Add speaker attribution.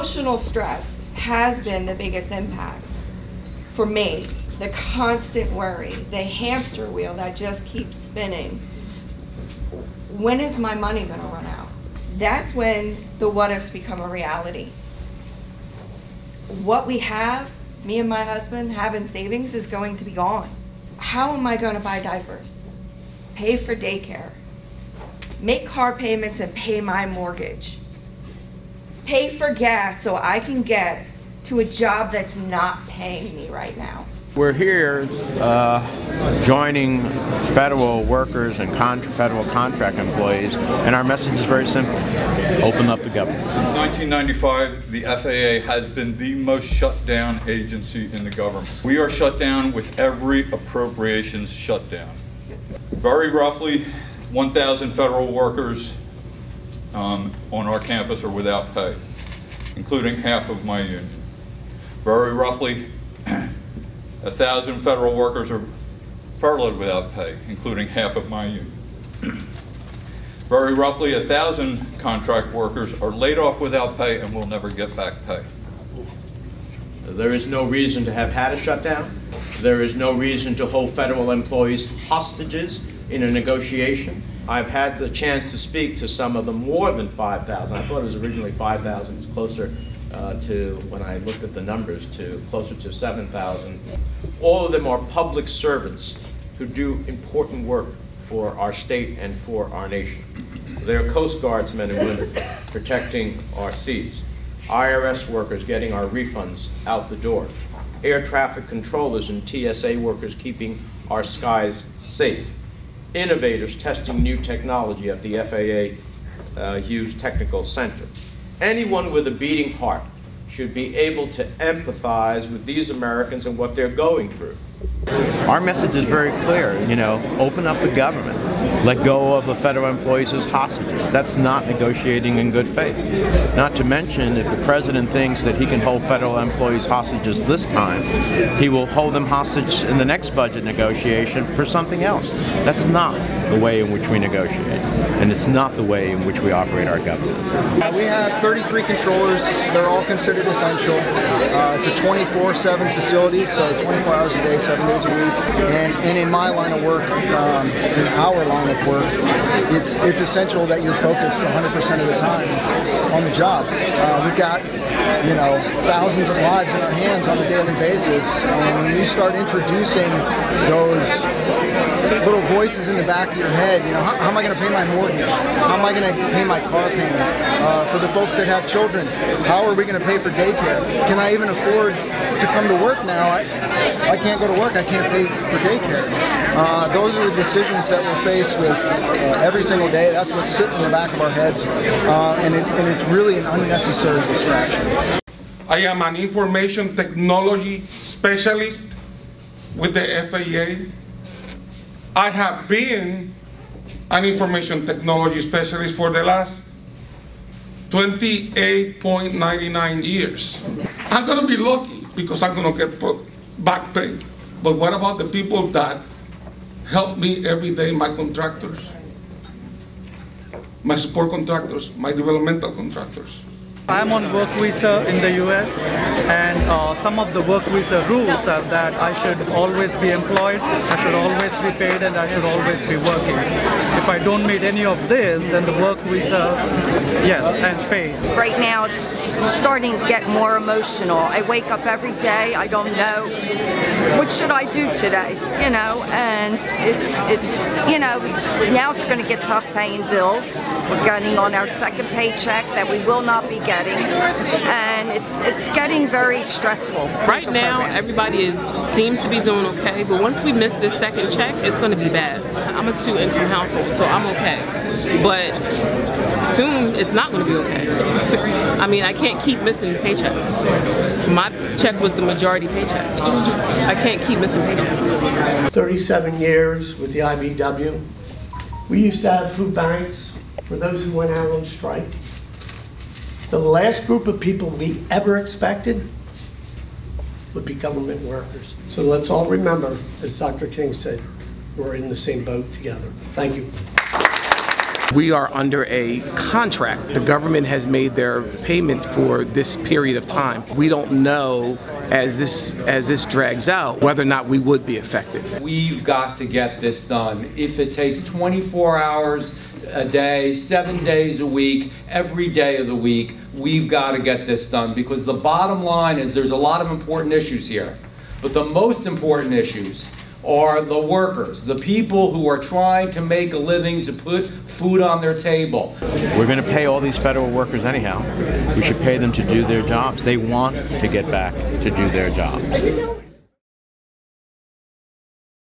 Speaker 1: emotional stress has been the biggest impact for me. The constant worry, the hamster wheel that just keeps spinning. When is my money going to run out? That's when the what ifs become a reality. What we have, me and my husband have in savings, is going to be gone. How am I going to buy diapers, pay for daycare, make car payments and pay my mortgage, pay for gas so I can get to a job that's not paying me right now?
Speaker 2: We're here joining federal workers and federal contract employees, and our message is very simple: open up the government.
Speaker 3: Since 1995, the FAA has been the most shut down agency in the government. We are shut down with every appropriations shut down. Very roughly, 1,000 federal workers on our campus are without pay, including half of my union. Very roughly, 1,000 federal workers are furloughed without pay, including half of my union. Very roughly, 1,000 contract workers are laid off without pay and will never get back pay.
Speaker 2: There is no reason to have had a shutdown. There is no reason to hold federal employees hostages in a negotiation. I've had the chance to speak to some of them, more than 5,000. I thought it was originally 5,000. It's closer to, when I looked at the numbers, to closer to 7,000. All of them are public servants who do important work for our state and for our nation. They're Coast Guards men and women protecting our seas, IRS workers getting our refunds out the door, air traffic controllers and TSA workers keeping our skies safe, innovators testing new technology at the FAA Hughes Technical Center. Anyone with a beating heart should be able to empathize with these Americans and what they're going through. Our message is very clear, open up the government. Let go of the federal employees as hostages. That's not negotiating in good faith. Not to mention, if the president thinks that he can hold federal employees hostages this time, he will hold them hostage in the next budget negotiation for something else. That's not the way in which we negotiate, and it's not the way in which we operate our government.
Speaker 4: We have 33 controllers. They're all considered essential. It's a 24/7 facility, so 24 hours a day, 7 days a week. And in my line of work, in our line of work, it's essential that you're focused 100% of the time on the job. We've got, thousands of lives in our hands on a daily basis, and when you start introducing those little voices in the back of your head, how am I going to pay my mortgage? How am I going to pay my car payment? For the folks that have children, how are we going to pay for daycare? Can I even afford to come to work now? I can't go to work, I can't pay for daycare. Those are the decisions that we're faced with every single day. That's what's sitting in the back of our heads, and it's really an unnecessary distraction.
Speaker 5: I am an information technology specialist with the FAA. I have been an information technology specialist for the last 28.99 years. I'm going to be lucky because I'm going to get back pay. But what about the people that help me every day, my contractors, my support contractors, my developmental contractors?
Speaker 6: I'm on work visa in the US, and some of the work visa rules are that I should always be employed, I should always be paid, and I should always be working. If I don't meet any of this, then the work visa, yes, and paid.
Speaker 7: Right now it's starting to get more emotional. I wake up every day, I don't know what should I do today, and now it's going to get tough paying bills. We're getting on our second paycheck that we will not be getting, and it's getting very stressful.
Speaker 8: Right now, everybody seems to be doing okay, but once we miss this second check, it's going to be bad. I'm a 2-income household, so I'm okay, but soon it's not going to be okay. I mean, I can't keep missing paychecks. My check was the majority paycheck. I can't keep missing paychecks.
Speaker 9: 37 years with the IBW. We used to have food banks for those who went out on strike. The last group of people we ever expected would be government workers. So let's all remember, as Dr. King said, we're in the same boat together. Thank you.
Speaker 10: We are under a contract. The government has made their payment for this period of time. We don't know as this drags out whether or not we would be affected.
Speaker 11: We've got to get this done. If it takes 24 hours a day, 7 days a week, every day of the week, we've got to get this done, because the bottom line is there's a lot of important issues here. But the most important issues are the workers, the people who are trying to make a living, to put food on their table.
Speaker 2: We're going to pay all these federal workers anyhow. We should pay them to do their jobs. They want to get back to do their jobs.